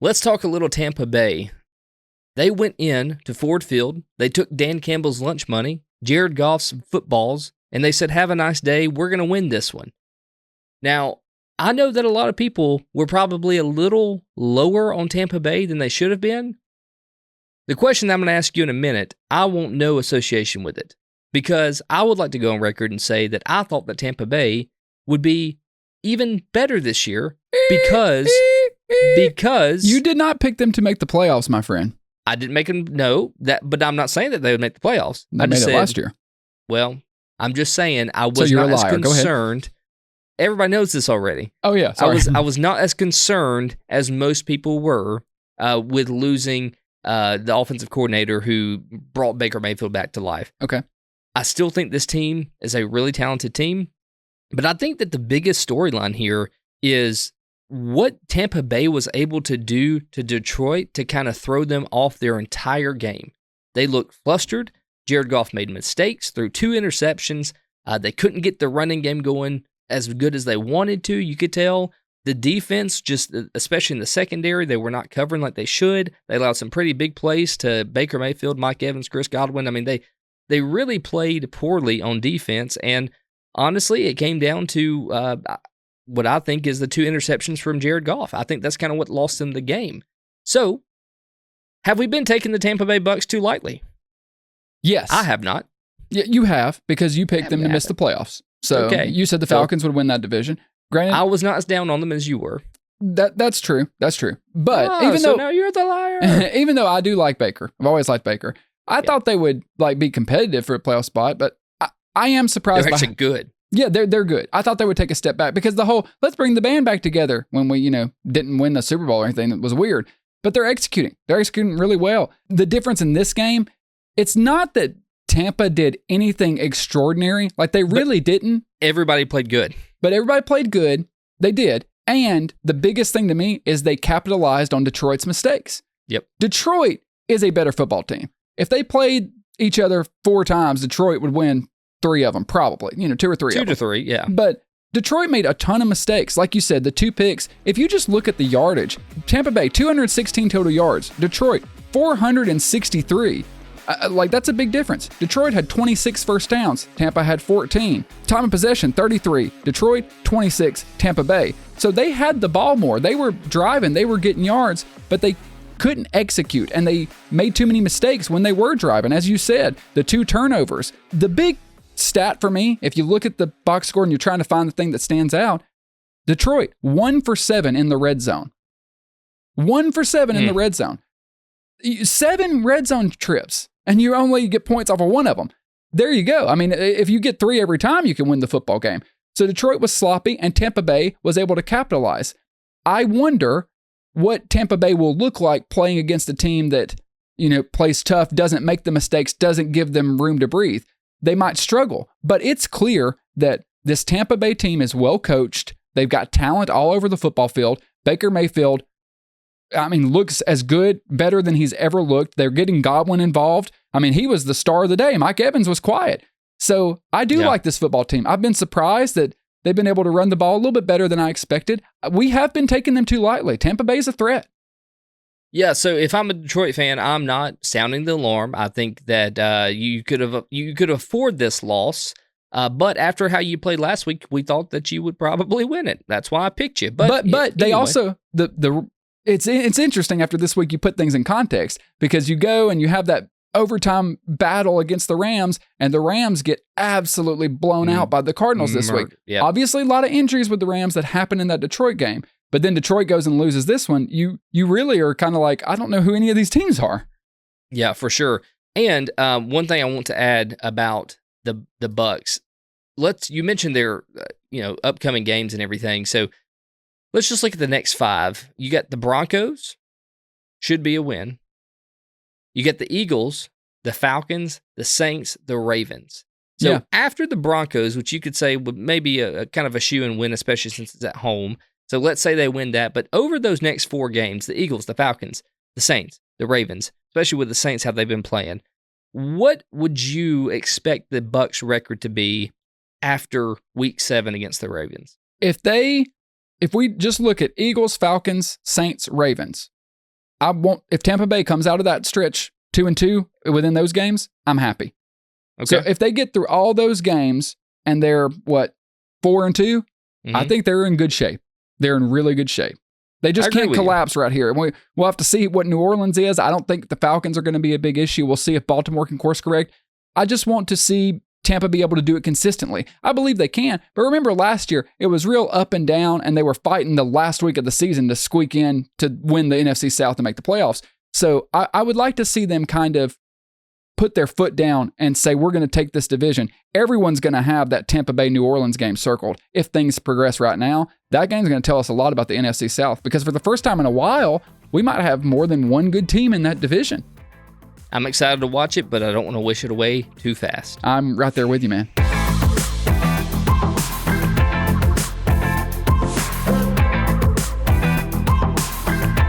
Let's talk a little Tampa Bay. They went in to Ford Field. They took Dan Campbell's lunch money, Jared Goff's footballs, and they said, have a nice day. We're going to win this one. Now, I know that a lot of people were probably a little lower on Tampa Bay than they should have been. The question I'm going to ask you in a minute, I want no association with it, because I would like to go on record and say that I thought that Tampa Bay would be even better this year because you did not pick them to make the playoffs, my friend. I didn't make them but I'm not saying that they would make the playoffs. They made it last year. Well, I'm just saying I was not as concerned. Everybody knows this already. Oh yeah, sorry. I was not as concerned as most people were with losing the offensive coordinator who brought Baker Mayfield back to life. Okay. I still think this team is a really talented team, but I think that the biggest storyline here is what Tampa Bay was able to do to Detroit to kind of throw them off their entire game. They looked flustered. Jared Goff made mistakes, threw 2 interceptions. They couldn't get the running game going as good as they wanted to. You could tell the defense, just especially in the secondary, they were not covering like they should. They allowed some pretty big plays to Baker Mayfield, Mike Evans, Chris Godwin. I mean, they really played poorly on defense, and honestly, it came down to what I think is the 2 interceptions from Jared Goff. I think that's kind of what lost them the game. So, have we been taking the Tampa Bay Bucs too lightly? Yes. I have not. Yeah, you have, because you picked them to miss the playoffs. So, you said the Falcons would win that division. Granted, I was not as down on them as you were. That's true. That's true. But even though now you're the liar. Even though I do like Baker, I've always liked Baker. I thought they would be competitive for a playoff spot, but I am surprised. They're actually good. Yeah, they're good. I thought they would take a step back because the whole let's bring the band back together when we didn't win the Super Bowl or anything, that was weird. But they're executing. They're executing really well. The difference in this game, it's not that Tampa did anything extraordinary. Like they really didn't. Everybody played good. But everybody played good. They did. And the biggest thing to me is they capitalized on Detroit's mistakes. Yep. Detroit is a better football team. If they played each other 4 times, Detroit would win 3 of them, probably. 2 or 3 of them. 2 to 3, yeah. But Detroit made a ton of mistakes. Like you said, the 2 picks. If you just look at the yardage, Tampa Bay, 216 total yards. Detroit, 463. That's a big difference. Detroit had 26 first downs. Tampa had 14. Time of possession, 33. Detroit, 26. Tampa Bay. So they had the ball more. They were driving. They were getting yards, but they couldn't execute, and they made too many mistakes when they were driving. As you said, the 2 turnovers. The big stat for me, if you look at the box score and you're trying to find the thing that stands out, Detroit, 1 for 7 in the red zone. 1 for 7 in the red zone. 7 red zone trips, and you only get points off of 1 of them. There you go. I mean, if you get 3 every time, you can win the football game. So Detroit was sloppy, and Tampa Bay was able to capitalize. I wonder what Tampa Bay will look like playing against a team that, plays tough, doesn't make the mistakes, doesn't give them room to breathe. They might struggle, but it's clear that this Tampa Bay team is well coached. They've got talent all over the football field. Baker Mayfield, looks as good, better than he's ever looked. They're getting Godwin involved. He was the star of the day. Mike Evans was quiet. So I do like this football team. I've been surprised that they've been able to run the ball a little bit better than I expected. We have been taking them too lightly. Tampa Bay's a threat. Yeah, so if I'm a Detroit fan, I'm not sounding the alarm. I think that you could afford this loss. But after how you played last week, we thought that you would probably win it. That's why I picked you. But they also it's interesting after this week you put things in context, because you go and you have that overtime battle against the Rams, and the Rams get absolutely blown out by the Cardinals this week. Yep. Obviously, a lot of injuries with the Rams that happened in that Detroit game, but then Detroit goes and loses this one. You really are kind of like, I don't know who any of these teams are. Yeah, for sure. And one thing I want to add about the Bucs, you mentioned their upcoming games and everything. So let's just look at the next 5. You got the Broncos, should be a win. You get the Eagles, the Falcons, the Saints, the Ravens. So after the Broncos, which you could say would maybe a kind of a shoe-in win, especially since it's at home. So let's say they win that. But over those next 4 games, the Eagles, the Falcons, the Saints, the Ravens, especially with the Saints, how they've been playing, what would you expect the Bucs record to be after Week 7 against the Ravens? If we just look at Eagles, Falcons, Saints, Ravens, if Tampa Bay comes out of that stretch 2-2 within those games, I'm happy. Okay. So if they get through all those games and they're 4-2, I think they're in good shape. They're in really good shape. They just can't collapse right here. We'll have to see what New Orleans is. I don't think the Falcons are going to be a big issue. We'll see if Baltimore can course correct. I just want to see Tampa be able to do it consistently. I believe they can. But remember last year, it was real up and down, and they were fighting the last week of the season to squeak in to win the NFC South and make the playoffs. So I would like to see them kind of put their foot down and say, we're going to take this division. Everyone's going to have that Tampa Bay New Orleans game circled. If things progress right now, that game's going to tell us a lot about the NFC South, because for the first time in a while, we might have more than one good team in that division. I'm excited to watch it, but I don't want to wish it away too fast. I'm right there with you, man.